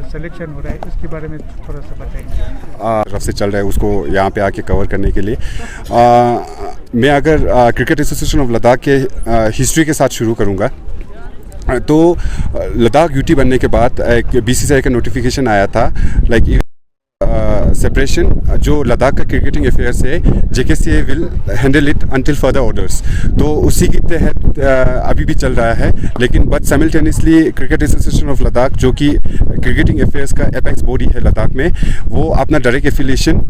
Selection हो रहा है उसके बारे में थोड़ा सा बताएंगे। रफ से चल रहा है उसको यहाँ पे आके कवर करने के लिए मैं अगर क्रिकेट एसोसिएशन ऑफ लद्दाख के हिस्ट्री के साथ शुरू करूँगा तो लद्दाख यूटी बनने के बाद एक बीसीसीआई का नोटिफिकेशन आया था लाइक सेपरेशन जो लद्दाख का क्रिकेटिंग अफेयर्स है JKCA will handle it until further orders, तो उसी के तहत अभी भी चल रहा है। लेकिन but simultaneously cricket association of Ladakh जो कि क्रिकेटिंग अफेयर्स का एपेक्स बॉडी है लद्दाख में, वो अपना डायरेक्ट एफिलिएशन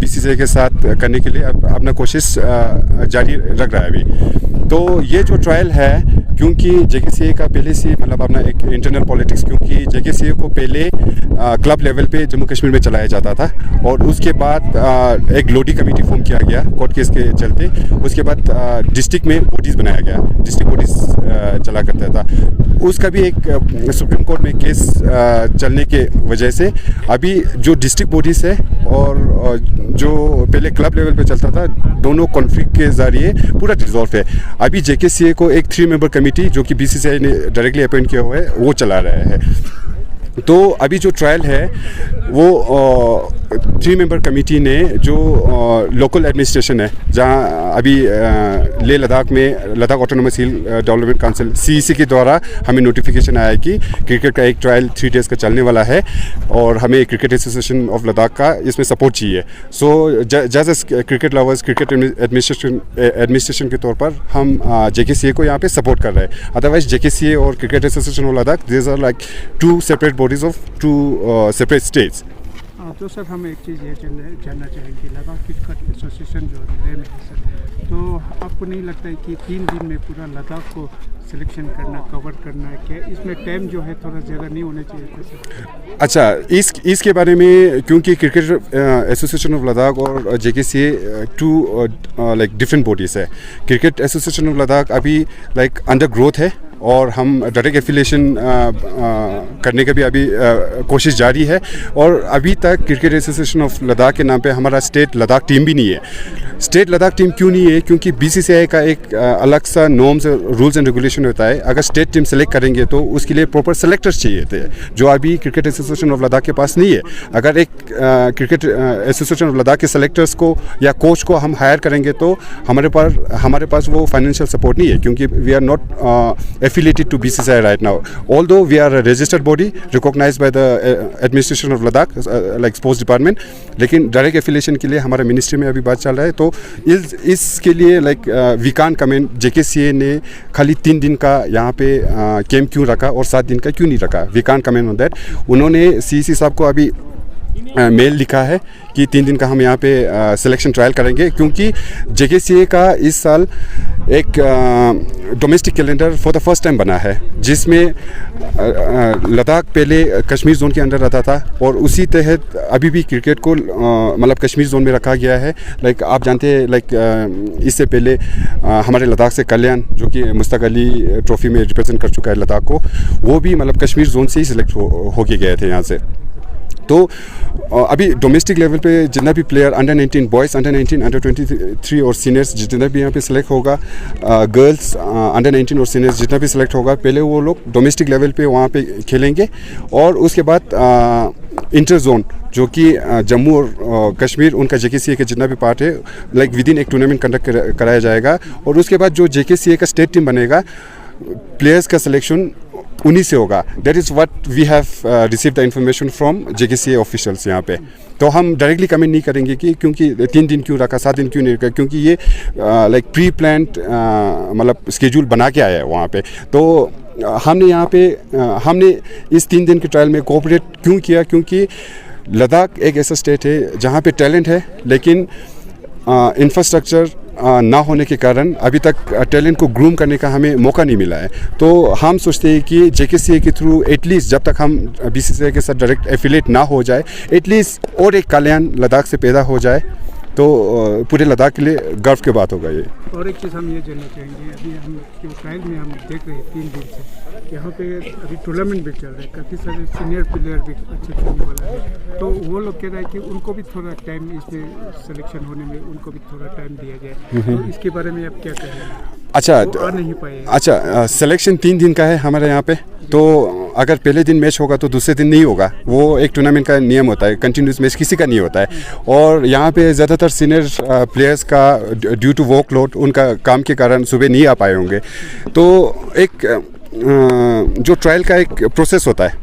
बीसीसीआई के साथ करने के लिए अपना कोशिश जारी रख रहा है अभी। तो ये जो ट्रायल है, क्योंकि जेकेसीए का पहले से मतलब अपना एक इंटरनल पॉलिटिक्स, क्योंकि जेकेसीए को पहले क्लब लेवल पे जम्मू कश्मीर में चलाया जाता था और उसके बाद एक लोडी कमेटी फॉर्म किया गया कोर्ट केस के चलते। उसके बाद डिस्ट्रिक्ट में बॉडीज़ बनाया गया, डिस्ट्रिक्ट बॉडीज़ चला करता था। उसका भी एक सुप्रीम कोर्ट में केस चलने के वजह से अभी जो डिस्ट्रिक्ट बॉडीज़ है और जो पहले क्लब लेवल पे चलता था, दोनों कॉन्फ्लिक्ट के ज़रिए पूरा डिसॉल्व है। अभी जेकेसीए को एक 3 मेंबर कमेटी जो कि बीसीसीआई ने डायरेक्टली अपॉइंट किया हुआ है वो चला रहा है। तो अभी जो ट्रायल है वो 3 मेंबर कमेटी ने जो लोकल एडमिनिस्ट्रेशन है, जहां अभी लेह लद्दाख में लद्दाख ऑटोनोमस हिल डेवलपमेंट काउंसिल सीईसी के द्वारा हमें नोटिफिकेशन आया कि क्रिकेट का एक ट्रायल 3 डेज़ का चलने वाला है और हमें क्रिकेट एसोसिएशन ऑफ लद्दाख का इसमें सपोर्ट चाहिए। सो जैसे क्रिकेट लवर्स, क्रिकेट एडमिनिस्ट्रेशन के तौर पर हम जेकेसीए को यहाँ पे सपोर्ट कर रहे हैं। अदरवाइज जेकेसीए और cricket association of Ladakh these are like 2 separate bodies of 2 separate states. तो सर हम एक चीज़ ये जानना चाहेंगे, लद्दाख क्रिकेट एसोसिएशन जो लेह में है सर, तो आपको नहीं लगता है कि 3 दिन में पूरा लद्दाख को सिलेक्शन करना, कवर करना है, क्या इसमें टाइम जो है थोड़ा ज़्यादा नहीं होना चाहिए सर? अच्छा, इसके बारे में, क्योंकि क्रिकेट एसोसिएशन ऑफ लद्दाख और जेकेसीए 2 लाइक डिफरेंट बॉडीज़ है। क्रिकेट एसोसिएशन ऑफ लद्दाख अभी लाइक अंडर ग्रोथ है और हम डायरेक्ट एफिलिएशन करने का भी अभी कोशिश जारी है। और अभी तक क्रिकेट एसोसिएशन ऑफ लद्दाख के नाम पे हमारा स्टेट लद्दाख टीम भी नहीं है। स्टेट लद्दाख टीम क्यों नहीं है? क्योंकि बीसीसीआई का एक अलग सा नॉर्म्स, रूल्स एंड रेगुलेशन होता है। अगर स्टेट टीम सेलेक्ट करेंगे तो उसके लिए प्रॉपर सेलेक्टर्स चाहिए थे, जो अभी क्रिकेट एसोसिएशन ऑफ लद्दाख के पास नहीं है। अगर एक क्रिकेट एसोसिएशन ऑफ लद्दाख के सेलेक्टर्स को या कोच को हम हायर करेंगे तो हमारे पास वो फाइनेंशियल सपोर्ट नहीं है, क्योंकि we are not affiliated to BCCI right now, although we are a registered body recognized by the administration of Ladakh like sports department, लेकिन डायरेक्ट एफिलिएशन के लिए हमारा मिनिस्ट्री में अभी बात चल रहा है। तो इसके लिए लाइक वी कांट कमेंट जेकेसीए ने खाली 3 दिन का यहाँ पे कैंप क्यों रखा और 7 दिन का क्यों नहीं रखा, we can't comment on that. उन्होंने सीईसी साहब को अभी मेल लिखा है कि 3 दिन का हम यहाँ पे सिलेक्शन ट्रायल करेंगे, क्योंकि जेकेसीए का इस साल एक domestic calendar for the first time बना है, जिसमें लद्दाख पहले कश्मीर जोन के अंडर रहता था और उसी तहत अभी भी क्रिकेट को मतलब कश्मीर जोन में रखा गया है। लाइक आप जानते हैं, लाइक इससे पहले हमारे लद्दाख से कल्याण, जो कि मुश्ताक अली ट्रॉफी में रिप्रेजेंट कर चुका है लद्दाख को, वो भी मतलब कश्मीर जोन से ही सिलेक्ट हो के गए थे यहाँ से। तो अभी डोमेस्टिक लेवल पे जितना भी player under 19 boys, under 19, under 23 और सीनियर्स जितना भी यहाँ पे सिलेक्ट होगा, गर्ल्स अंडर 19 और सीनियर्स जितना भी सिलेक्ट होगा, पहले वो लोग डोमेस्टिक लेवल पे वहाँ पे खेलेंगे और उसके बाद इंटर जोन जो कि जम्मू और कश्मीर, उनका जेकेसीए का जितना भी पार्ट है, लाइक विद इन एक टूर्नामेंट कंडक्ट कराया जाएगा। और उसके बाद जो जेकेसीए का स्टेट टीम बनेगा, प्लेयर्स का सिलेक्शन उन्हीं से होगा। That is what we have receive the information from JKCA officials यहाँ पे। तो हम डायरेक्टली कमेंट नहीं करेंगे कि क्योंकि 3 दिन क्यों रखा, 7 दिन क्यों नहीं रखा, क्योंकि ये लाइक प्री प्लान्ड मतलब स्केड्यूल बना के आया है वहाँ पे। तो हमने यहाँ पे हमने इस 3 दिन के ट्रायल में कोऑपरेट क्यों किया, क्योंकि लद्दाख एक ऐसा स्टेट है जहाँ पे टैलेंट है, लेकिन इंफ्रास्ट्रक्चर ना होने के कारण अभी तक टैलेंट को ग्रूम करने का हमें मौका नहीं मिला है। तो हम सोचते हैं कि जेकेसीए के थ्रू एटलीस्ट जब तक हम बीसीसीआई के साथ डायरेक्ट एफिलिएट ना हो जाए, एटलीस्ट और एक कल्याण लद्दाख से पैदा हो जाए, तो पूरे लद्दाख के लिए गर्व की बात होगा ये। और एक चीज़ हम ये जानना चाहेंगे, अभी हम जो ट्रायल में हम देख रहे हैं 3 दिन से यहाँ पे अभी टूर्नामेंट भी चल रहा है, काफ़ी सारे सीनियर प्लेयर भी अच्छे खेलने वाला है, तो वो लोग कह रहे हैं कि उनको भी थोड़ा टाइम इसमें सिलेक्शन होने में उनको भी थोड़ा टाइम दिया जाए, तो इसके बारे में आप क्या कहेंगे? अच्छा, आ नहीं पाए। अच्छा, सिलेक्शन 3 दिन का है हमारे यहाँ पे, तो अगर पहले दिन मैच होगा तो दूसरे दिन नहीं होगा, वो एक टूर्नामेंट का नियम होता है, कंटिन्यूस मैच किसी का नहीं होता है। और यहाँ पे ज़्यादातर सीनियर प्लेयर्स का ड्यू टू वर्कलोड, उनका काम के कारण सुबह नहीं आ पाए होंगे। तो एक जो ट्रायल का एक प्रोसेस होता है,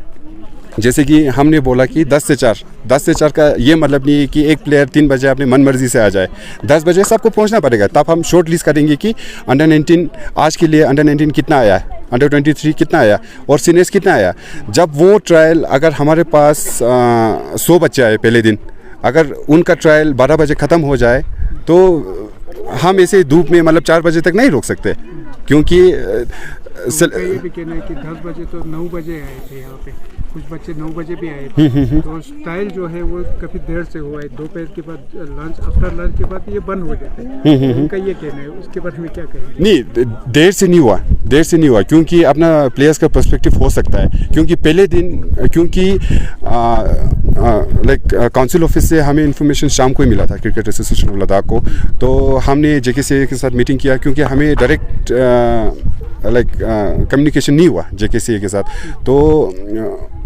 जैसे कि हमने बोला कि 10 से 4 का ये मतलब नहीं है कि एक प्लेयर 3 बजे अपनी मन मर्जी से आ जाए, 10 बजे सबको पहुंचना पड़ेगा। तब हम शॉर्ट लिस्ट करेंगे कि अंडर 19 आज के लिए अंडर 19 कितना आया है, अंडर 23 कितना आया और सीनियर्स कितना आया। जब वो ट्रायल अगर हमारे पास 100 बच्चे आए पहले दिन, अगर उनका ट्रायल 12 बजे ख़त्म हो जाए तो हम ऐसे धूप में मतलब 4 बजे तक नहीं रोक सकते, क्योंकि ये भी कहना है कि 10 बजे तो 9 बजे आए थे यहाँ पे, कुछ बच्चे 9 बजे भी आए थे। तो स्टाइल जो है वो काफ़ी देर से हुआ है, दोपहर के बाद लंच, आफ्टर लंच के बाद ये बंद हो जाते हैं। उनका ये कहना है, उसके बारे में क्या कहेंगे? नहीं, देर से नहीं हुआ क्योंकि अपना प्लेयर्स का पर्सपेक्टिव हो सकता है। क्योंकि पहले दिन क्योंकि लाइक काउंसिल ऑफिस से हमें इन्फॉर्मेशन शाम को ही मिला था क्रिकेट एसोसिएशन ऑफ लद्दाख को, तो हमने जेकेसीए के साथ मीटिंग किया क्योंकि हमें डायरेक्ट लाइक कम्युनिकेशन नहीं हुआ जेकेसीए के साथ। तो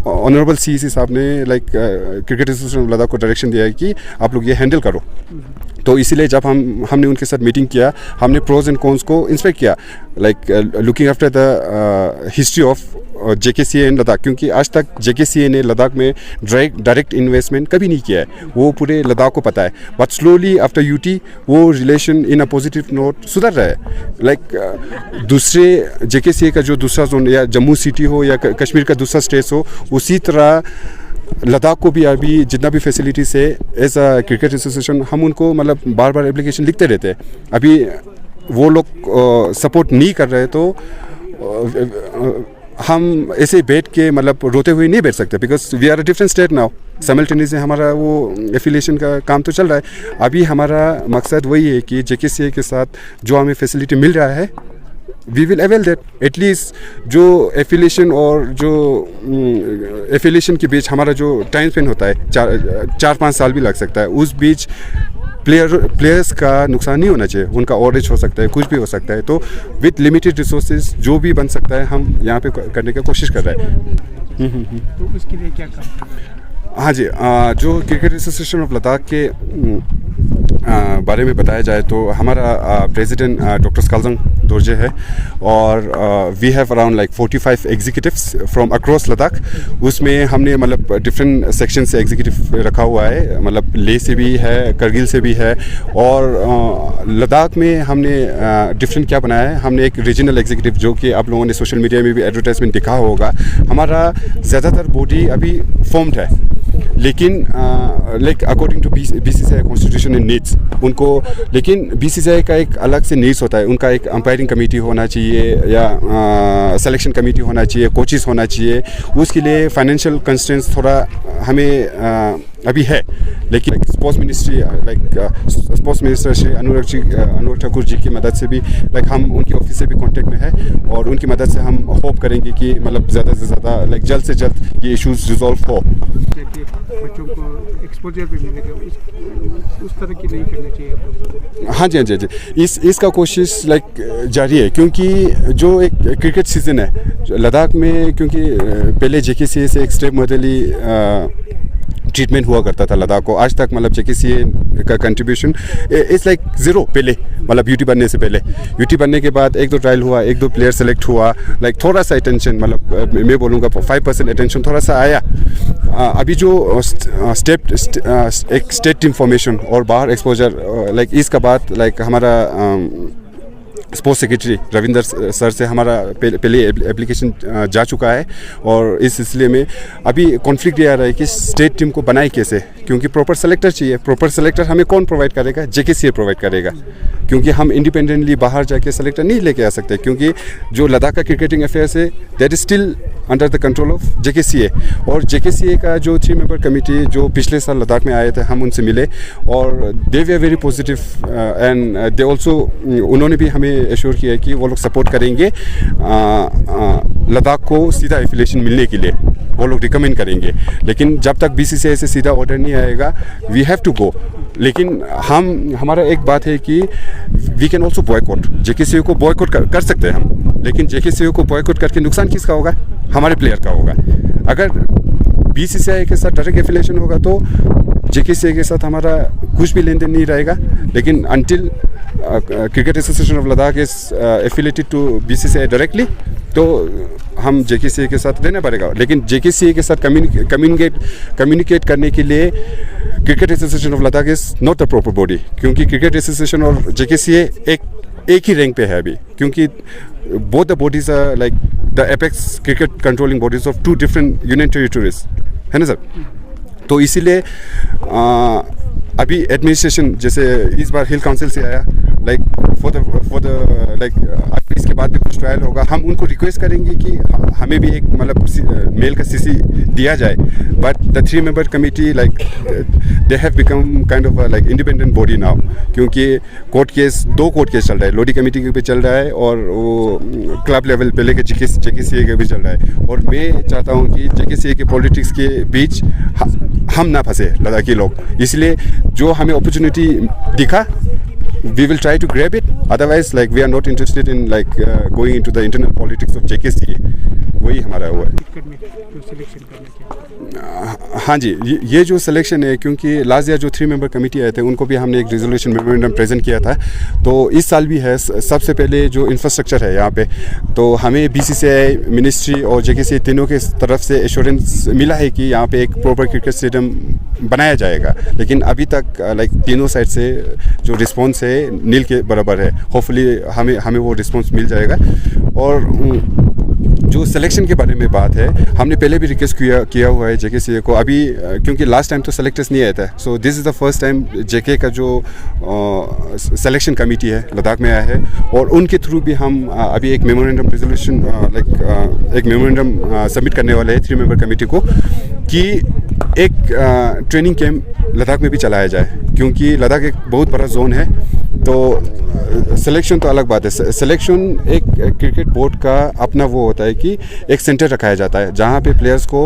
ऑनरेबल सीईसी साहब ने like cricket association of Ladakh को डायरेक्शन दिया है कि आप लोग ये हैंडल करो। तो इसीलिए जब हमने उनके साथ मीटिंग किया, हमने प्रोज एंड कॉन्स को इंस्पेक्ट किया, like looking after the history of JKCA in Ladakh, क्योंकि आज तक जेकेसीए ने लद्दाख में डायरेक्ट इन्वेस्टमेंट कभी नहीं किया है, वो पूरे लद्दाख को पता है। बट स्लोली आफ्टर यूटी वो relation in a positive note सुधर रहा है। लाइक दूसरे जेकेसीए का जो दूसरा जोन या जम्मू सिटी हो या कश्मीर का दूसरा स्टेट हो, उसी तरह लद्दाख को भी अभी जितना भी फैसिलिटीज है एज अ क्रिकेट एसोसिएशन हम उनको मतलब बार बार एप्लीकेशन लिखते रहते हैं। अभी वो लोग सपोर्ट नहीं कर रहे तो हम ऐसे बैठ के मतलब रोते हुए नहीं बैठ सकते, because we are a different state now. Simultaneously हमारा वो एफिलिएशन का काम तो चल रहा है। अभी हमारा मकसद वही है कि जेकेसीए के साथ जो हमें फैसिलिटी मिल रहा है we will avail that. At least जो एफिलिएशन और जो एफिलिएशन के बीच हमारा जो टाइम स्पेंड होता है 4-5 साल भी लग सकता है, उस बीच प्लेयर्स का नुकसान नहीं होना चाहिए, उनका ओवरेज हो सकता है, कुछ भी हो सकता है। तो विद लिमिटेड रिसोर्सेज जो भी बन सकता है हम यहाँ पे करने की कोशिश कर रहे हैं। तो उसके लिए क्या काम कर रहे हैं? हाँ जी, जो क्रिकेट एसोसिएशन ऑफ लद्दाख के बारे में बताया जाए तो हमारा प्रेसिडेंट डॉक्टर स्कालजंग दोरजे है और we have around like 45 executives from across Ladakh. उसमें हमने मतलब डिफरेंट सेक्शन से एग्जीक्यूटिव रखा हुआ है, मतलब लेह से भी है, करगिल से भी है। और लद्दाख में हमने डिफरेंट क्या बनाया है, हमने एक रीजनल एग्जीक्यूटिव जो कि आप लोगों ने सोशल मीडिया में भी एडवर्टाइजमेंट दिखा होगा। हमारा ज़्यादातर बॉडी अभी फॉर्म्ड है, लेकिन like according to BCCI constitution and needs उनको, लेकिन बीसीसीआई का एक अलग से नीड्स होता है, उनका एक अंपायरिंग कमेटी होना चाहिए या सिलेक्शन कमेटी होना चाहिए, कोचेस होना चाहिए। उसके लिए फाइनेंशियल कंस्ट्रेंट्स थोड़ा हमें अभी है, लेकिन sports ministry sports minister Shri Anurag Thakur ji की मदद से भी लाइक हम उनके ऑफिस से भी कांटेक्ट में है और उनकी मदद से हम होप करेंगे कि मतलब ज़्यादा से ज़्यादा लाइक जल्द से जल्द ये इश्यूज रिजॉल्व हो। बच्चों को एक्सपोजर भी मिलेगा, उस तरह की नहीं करना चाहिए। हाँ जी, इसका कोशिश लाइक जारी है, क्योंकि जो एक क्रिकेट सीज़न है लद्दाख में, क्योंकि पहले जेकेसीए से एक स्टेप मॉडली ट्रीटमेंट हुआ करता था लद्दाख को। आज तक मतलब जेकेसीए का कंट्रीब्यूशन इट्स लाइक ज़ीरो। पहले मतलब यूटी बनने से पहले, यूटी बनने के बाद 1-2 ट्रायल हुआ, 1-2 प्लेयर सेलेक्ट हुआ, लाइक थोड़ा सा अटेंशन, मतलब मैं बोलूँगा 5% अटेंशन थोड़ा सा आया। अभी जो एक स्टेट टीम फॉर्मेशन और बाहर एक्सपोजर लाइक इसका बाद लाइक हमारा स्पोर्ट्स सेक्रेटरी रविंदर सर से हमारा पहले एप्लीकेशन जा चुका है और इस सिलसिले में अभी कॉन्फ्लिक्ट ये आ रहा है कि स्टेट टीम को बनाए कैसे, क्योंकि प्रॉपर सेलेक्टर चाहिए। प्रॉपर सेलेक्टर हमें कौन प्रोवाइड करेगा? जेकेसीए प्रोवाइड करेगा, क्योंकि हम इंडिपेंडेंटली बाहर जाके सेलेक्टर नहीं लेके आ सकते, क्योंकि जो लद्दाख का क्रिकेटिंग अफेयर्स है that is still under the control of JKCA. और जेकेसीए का जो 3 मेंबर कमेटी जो पिछले साल लद्दाख में आए थे, हम उनसे मिले और they were very positive and they also, उन्होंने भी हमें एश्योर किया है कि वो लोग सपोर्ट करेंगे लद्दाख को सीधा एफिलिएशन मिलने के लिए, वो लोग रिकमेंड करेंगे। लेकिन जब तक बीसीसीआई से सीधा ऑर्डर नहीं आएगा वी हैव टू गो। लेकिन हमारा एक बात है कि वी कैन ऑल्सो बॉयकॉट, जेकेसीए को बॉयकॉट कर सकते हैं हम, लेकिन जेकेसीए को बॉयकॉट करके नुकसान किसका होगा? हमारे प्लेयर का होगा। अगर बीसीसीआई के साथ डायरेक्ट एफिलिएशन होगा तो जेकेसीए के साथ हमारा कुछ भी लेन देन नहीं रहेगा। लेकिन until cricket association of Ladakh is affiliated to BCCI directly, तो हम जेकेसीए के साथ रहना पड़ेगा। लेकिन जेकेसीए के साथ कम्युनिकेट करने के लिए cricket association of Ladakh is not the proper body, क्योंकि क्रिकेट एसोसिएशन और जेकेसीए एक ही रैंक पे है अभी, क्योंकि both the bodies are like the apex cricket controlling bodies of 2 different union territories, है ना सर। तो इसीलिए अभी एडमिनिस्ट्रेशन जैसे इस बार हिल काउंसिल से आया, लाइक फॉर द लाइक इसके बाद भी कुछ ट्रायल होगा, हम उनको रिक्वेस्ट करेंगे कि हमें भी एक मतलब मेल का सीसी दिया जाए। But the 3 member committee like they have become kind of like independent body now, क्योंकि दो कोर्ट केस चल रहा है, लोडी कमेटी के भी चल रहा है और वो क्लब लेवल पे लेके जेकेसीए के भी चल रहा है। और मैं चाहता हूँ कि जेकेसीए के पॉलिटिक्स के बीच हम ना फंसे लद्दाखी लोग, इसलिए जो हमें अपॉर्चुनिटी दिखा we will try to grab it, otherwise like we are not interested in like going into the internal politics of JKCA। वही हमारा हुआ है। हाँ जी, ये जो सिलेक्शन है, क्योंकि लास्ट ईयर जो 3 member कमेटी आए थे उनको भी हमने एक रेजोल्यूशन मेमोरेंडम प्रेजेंट किया था, तो इस साल भी है। सबसे पहले जो इंफ्रास्ट्रक्चर है यहाँ पे, तो हमें बीसीसीआई, मिनिस्ट्री और जेकेसीए तीनों के तरफ से एश्योरेंस मिला है कि यहाँ पे एक प्रॉपर क्रिकेट स्टेडियम बनाया जाएगा। लेकिन अभी तक लाइक तीनों साइड से जो रिस्पॉन्स है नील के बराबर है। होपफुली हमें वो रिस्पॉन्स मिल जाएगा। और जो सिलेक्शन के बारे में बात है, हमने पहले भी रिक्वेस्ट किया हुआ है जेकेसीए को, अभी क्योंकि लास्ट टाइम तो सेलेक्टर्स नहीं आया था, so this is the first time JK का जो सिलेक्शन कमेटी है लद्दाख में आया है। और उनके थ्रू भी हम अभी एक मेमोरेंडम रेजोल्यूशन एक मेमोरेंडम सबमिट करने वाले हैं 3 member कमेटी को, कि एक ट्रेनिंग कैंप लद्दाख में भी चलाया जाए, क्योंकि लद्दाख एक बहुत बड़ा जोन है। तो सिलेक्शन तो अलग बात है, सिलेक्शन एक क्रिकेट बोर्ड का अपना वो होता है कि एक सेंटर रखाया जाता है जहाँ पे प्लेयर्स को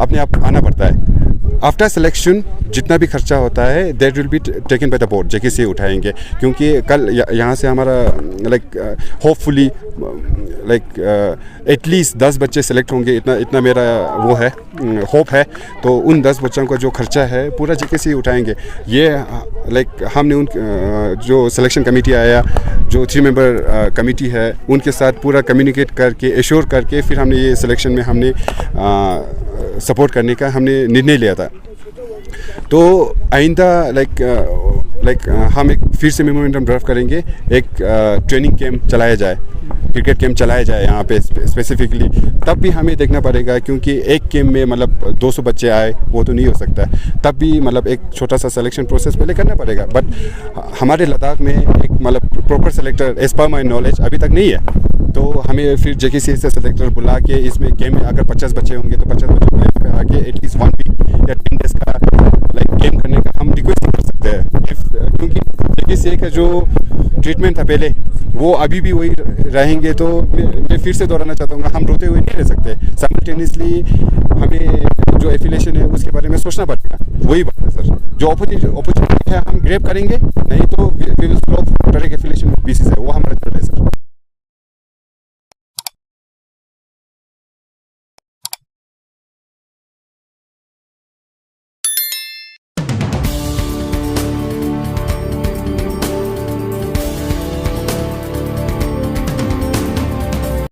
अपने आप आना पड़ता है। आफ्टर सिलेक्शन जितना भी खर्चा होता है that will be taken by the board, JKCA उठाएंगे। क्योंकि कल यहाँ से हमारा लाइक होपफुली लाइक एटलीस्ट 10 बच्चे सेलेक्ट होंगे, इतना मेरा वो है होप है। तो उन 10 बच्चों का जो खर्चा है पूरा जेकेसीए उठाएंगे। ये लाइक हमने उन जो सिलेक्शन कमेटी आया, जो 3 member कमेटी है, उनके साथ पूरा कम्युनिकेट करके एश्योर करके फिर हमने ये सिलेक्शन में हमने सपोर्ट करने का हमने निर्णय लिया था। तो आइंदा लाइक हम एक फिर से मेमोरेंडम ड्राफ्ट करेंगे, एक ट्रेनिंग कैंप चलाया जाए, क्रिकेट कैंप चलाया जाए यहाँ पे स्पेसिफिकली। तब भी हमें देखना पड़ेगा, क्योंकि एक कैंप में मतलब 200 बच्चे आए वो तो नहीं हो सकता, तब भी मतलब एक छोटा सा सिलेक्शन प्रोसेस पहले करना पड़ेगा। बट हमारे लद्दाख में एक मतलब proper selector as per my knowledge अभी तक नहीं है। तो हमें फिर जेकेसीए से सेलेक्टर बुला के इसमें गेम में अगर 50 बच्चे होंगे तो 50 बच्चों को यहाँ पे आके एटलीस्ट 1 वीक या 10 days का लाइक गेम करने का हम रिक्वेस्ट कर सकते हैं। क्योंकि जेकेसीए का जो ट्रीटमेंट था पहले वो अभी भी वही रहेंगे। तो मैं फिर से दोहराना चाहता हूँ, हम रोते हुए नहीं रह सकते। साइमल्टेनियसली हमें जो एफिलिएशन है उसके बारे में सोचना पड़ेगा। वही बात है सर, जो अपॉर्चुनिटी है हम ग्रैब करेंगे, नहीं तो we will stop direct affiliation